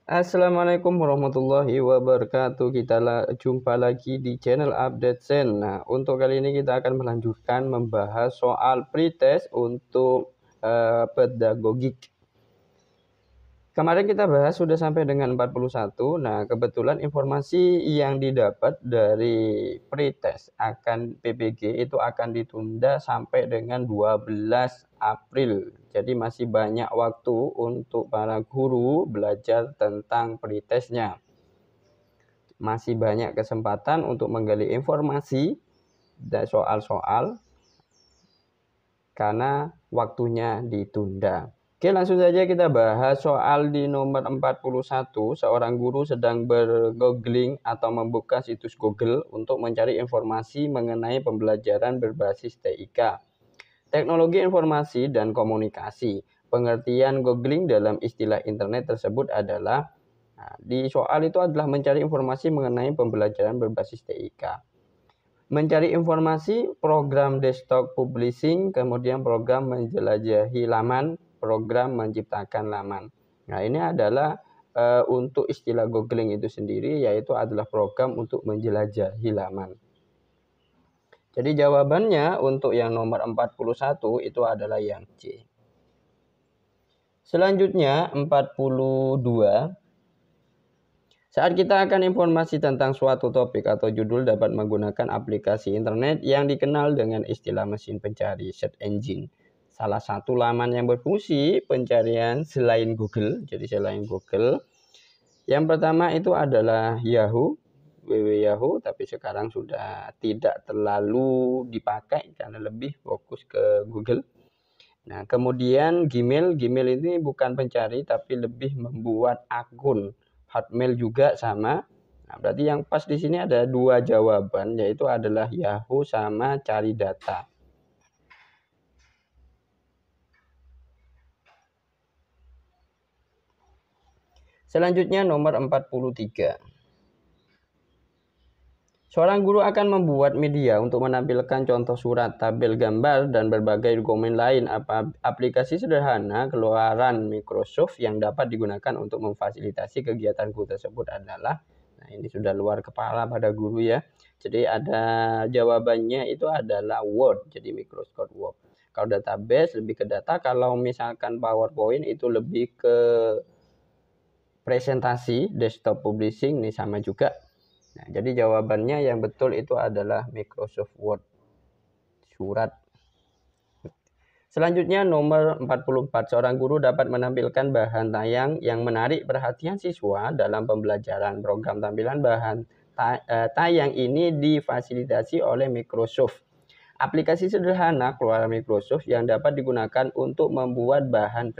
Assalamualaikum warahmatullahi wabarakatuh. Jumpa lagi di channel Update Sen. Nah, untuk kali ini kita akan melanjutkan membahas soal pretest untuk pedagogik. Kemarin kita bahas sudah sampai dengan 41. Nah, kebetulan informasi yang didapat dari pretest akan PPG itu akan ditunda sampai dengan 12 April. Jadi masih banyak waktu untuk para guru belajar tentang pretestnya. Masih banyak kesempatan untuk menggali informasi dan soal-soal karena waktunya ditunda. Oke, langsung saja kita bahas soal di nomor 41. Seorang guru sedang bergoogling atau membuka situs Google untuk mencari informasi mengenai pembelajaran berbasis TIK. Teknologi informasi dan komunikasi. Pengertian googling dalam istilah internet tersebut adalah di soal itu adalah mencari informasi mengenai pembelajaran berbasis TIK. Mencari informasi, program desktop publishing, kemudian program menjelajahi laman, program menciptakan laman. Nah, ini adalah untuk istilah googling itu sendiri, yaitu adalah program untuk menjelajahi laman. Jadi jawabannya untuk yang nomor 41 itu adalah yang C. Selanjutnya 42. Saat kita akan informasi tentang suatu topik atau judul dapat menggunakan aplikasi internet yang dikenal dengan istilah mesin pencari search engine. Salah satu laman yang berfungsi pencarian selain Google. Jadi selain Google. Yang pertama itu adalah Yahoo, www.yahoo, tapi sekarang sudah tidak terlalu dipakai karena lebih fokus ke Google. Nah, kemudian Gmail ini bukan pencari tapi lebih membuat akun. Hotmail juga sama. Nah, berarti yang pas di sini ada dua jawaban, yaitu adalah Yahoo sama cari data. Selanjutnya nomor 43. Seorang guru akan membuat media untuk menampilkan contoh surat, tabel gambar, dan berbagai dokumen lain. Aplikasi sederhana keluaran Microsoft yang dapat digunakan untuk memfasilitasi kegiatan guru tersebut adalah, nah ini sudah luar kepala pada guru ya. Jadi ada jawabannya itu adalah Word, jadi Microsoft Word. Kalau database lebih ke data, kalau misalkan PowerPoint itu lebih ke presentasi, desktop publishing, ini sama juga. Nah, jadi jawabannya yang betul itu adalah Microsoft Word surat. Selanjutnya nomor 44. Seorang guru dapat menampilkan bahan tayang yang menarik perhatian siswa dalam pembelajaran. Program tampilan bahan tayang ini difasilitasi oleh Microsoft. Aplikasi sederhana keluaran Microsoft yang dapat digunakan untuk membuat bahan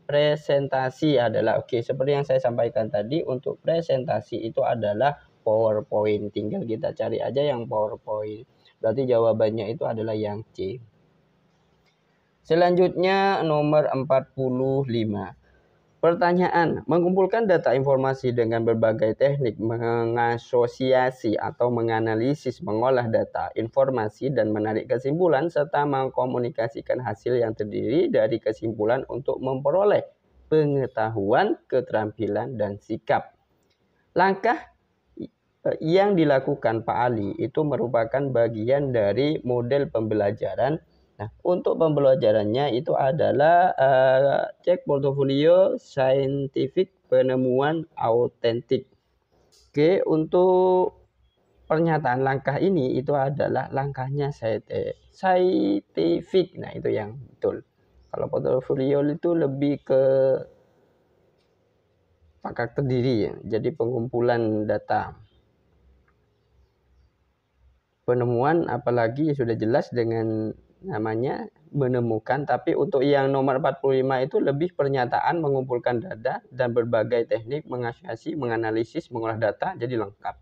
presentasi adalah seperti yang saya sampaikan tadi, untuk presentasi itu adalah PowerPoint. Tinggal kita cari aja yang PowerPoint. Berarti jawabannya itu adalah yang C. Selanjutnya nomor 45. Pertanyaan, mengumpulkan data informasi dengan berbagai teknik, mengasosiasi atau menganalisis, mengolah data informasi dan menarik kesimpulan serta mengkomunikasikan hasil yang terdiri dari kesimpulan untuk memperoleh pengetahuan, keterampilan, dan sikap. Langkah yang dilakukan Pak Ali itu merupakan bagian dari model pembelajaran. Nah, untuk pembelajarannya itu adalah cek portofolio saintifik, penemuan autentik. Oke, untuk pernyataan langkah ini itu adalah langkahnya saintifik. Nah, itu yang betul. Kalau portofolio itu lebih ke pakar terdiri ya, jadi pengumpulan data. Penemuan apalagi sudah jelas dengan namanya menemukan, tapi untuk yang nomor 45 itu lebih pernyataan, mengumpulkan data dan berbagai teknik, mengasosiasi, menganalisis, mengolah data, jadi lengkap.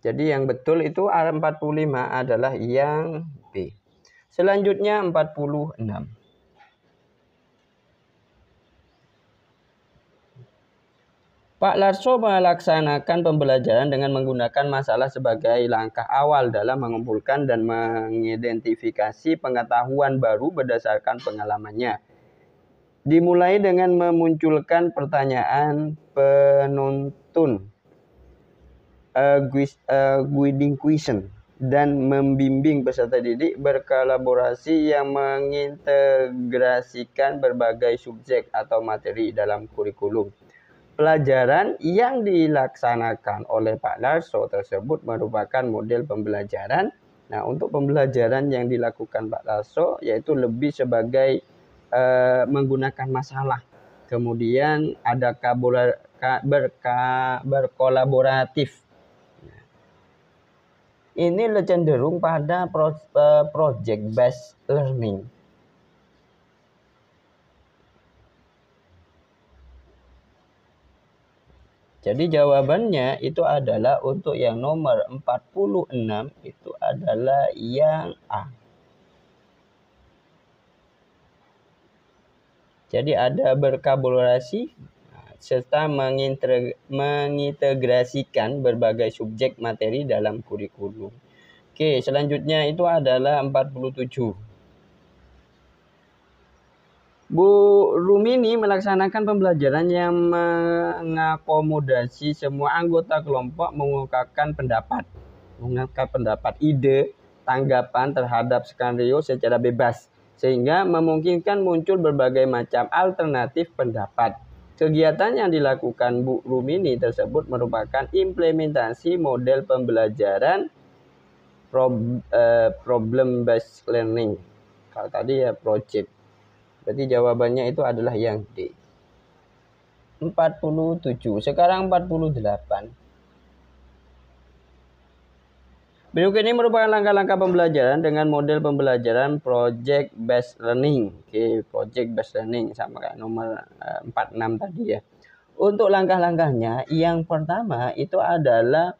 Jadi yang betul itu 45 adalah yang B. Selanjutnya 46. Pak Larso melaksanakan pembelajaran dengan menggunakan masalah sebagai langkah awal dalam mengumpulkan dan mengidentifikasi pengetahuan baru berdasarkan pengalamannya. Dimulai dengan memunculkan pertanyaan penuntun, guiding question, dan membimbing peserta didik berkolaborasi yang mengintegrasikan berbagai subjek atau materi dalam kurikulum. Pelajaran yang dilaksanakan oleh Pak Larso tersebut merupakan model pembelajaran. Nah, untuk pembelajaran yang dilakukan Pak Larso yaitu lebih sebagai menggunakan masalah. Kemudian ada berkolaboratif. Ini cenderung pada project based learning. Jadi jawabannya itu adalah untuk yang nomor 46 itu adalah yang A. Jadi ada berkolaborasi serta mengintegrasikan berbagai subjek materi dalam kurikulum. Oke, selanjutnya itu adalah 47. Bu Rumini melaksanakan pembelajaran yang mengakomodasi semua anggota kelompok mengungkapkan pendapat, ide, tanggapan terhadap skenario secara bebas, sehingga memungkinkan muncul berbagai macam alternatif pendapat. Kegiatan yang dilakukan Bu Rumini tersebut merupakan implementasi model pembelajaran problem based learning. Kalau tadi ya project. Berarti jawabannya itu adalah yang D. 47. Sekarang 48. Berikut ini merupakan langkah-langkah pembelajaran dengan model pembelajaran project based learning. Oke, project based learning sama kayak nomor 46 tadi ya. Untuk langkah-langkahnya, yang pertama itu adalah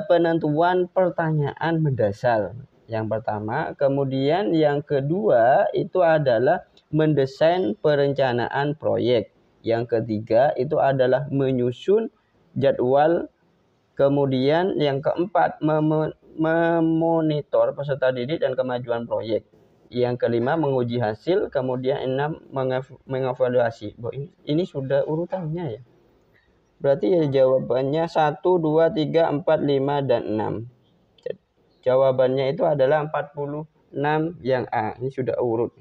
penentuan pertanyaan mendasar. Yang pertama, kemudian yang kedua itu adalah mendesain perencanaan proyek. Yang ketiga itu adalah menyusun jadwal. Kemudian yang keempat memonitor peserta didik dan kemajuan proyek. Yang kelima menguji hasil. Kemudian 6 mengevaluasi. Ini sudah urutannya ya. Berarti ya jawabannya 1, 2, 3, 4, 5, dan 6. Jawabannya itu adalah 46 yang A. Ini sudah urut.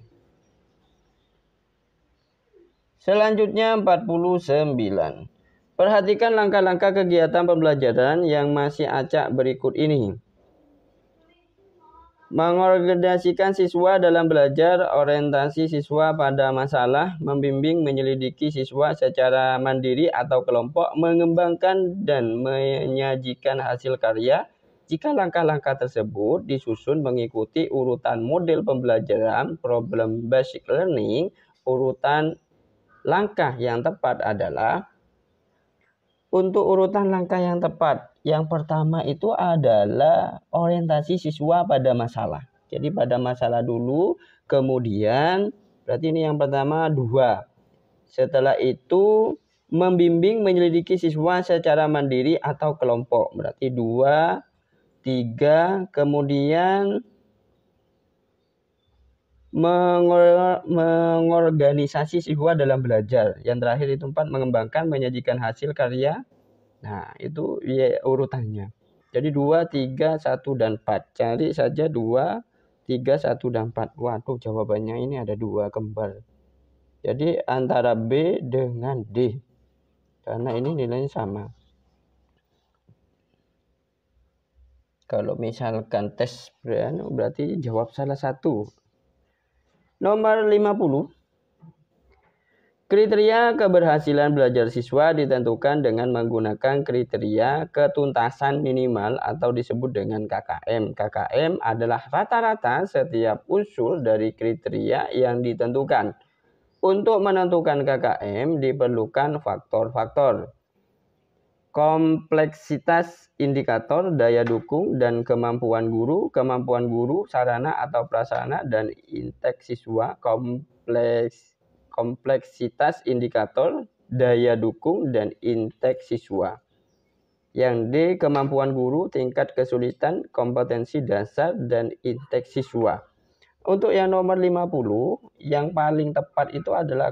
Selanjutnya 49. Perhatikan langkah-langkah kegiatan pembelajaran yang masih acak berikut ini. Mengorganisasikan siswa dalam belajar, orientasi siswa pada masalah, membimbing menyelidiki siswa secara mandiri atau kelompok, mengembangkan dan menyajikan hasil karya. Jika langkah-langkah tersebut disusun mengikuti urutan model pembelajaran problem basic learning, urutan langkah yang tepat adalah untuk urutan langkah yang tepat. Yang pertama itu adalah orientasi siswa pada masalah. Jadi pada masalah dulu, kemudian berarti ini yang pertama 2. Setelah itu membimbing menyelidiki siswa secara mandiri atau kelompok. Berarti 2, 3, kemudian mengorganisasi siswa dalam belajar. Yang terakhir itu 4, mengembangkan menyajikan hasil karya. Nah, itu ya urutannya. Jadi 2, 3, 1, dan 4. Cari saja 2, 3, 1, dan 4. Waduh, jawabannya ini ada 2 kembar. Jadi antara B dengan D. Karena ini nilainya sama. Kalau misalkan tes berarti jawab salah satu. Nomor 50. Kriteria keberhasilan belajar siswa ditentukan dengan menggunakan kriteria ketuntasan minimal atau disebut dengan KKM. KKM adalah rata-rata setiap unsur dari kriteria yang ditentukan. Untuk menentukan KKM diperlukan faktor-faktor. Kompleksitas indikator, daya dukung, dan kemampuan guru, sarana atau prasarana, dan inteks siswa. Kompleksitas indikator, daya dukung, dan inteks siswa. Yang D, kemampuan guru, tingkat kesulitan, kompetensi dasar, dan inteks siswa. Untuk yang nomor 50, yang paling tepat itu adalah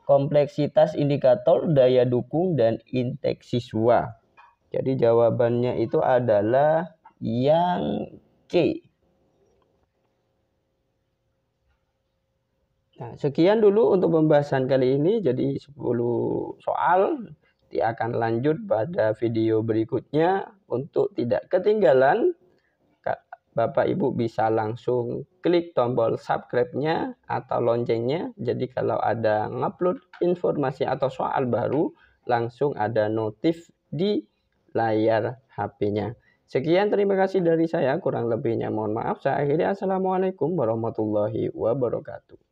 kompleksitas indikator daya dukung dan intake siswa. Jadi jawabannya itu adalah yang C. Nah, sekian dulu untuk pembahasan kali ini. Jadi 10 soal. Nanti akan lanjut pada video berikutnya. Untuk tidak ketinggalan, Bapak Ibu bisa langsung klik tombol subscribe-nya atau loncengnya. Jadi kalau ada ngupload informasi atau soal baru, langsung ada notif di layar HP-nya. Sekian, terima kasih dari saya. Kurang lebihnya mohon maaf. Saya akhiri. Assalamualaikum warahmatullahi wabarakatuh.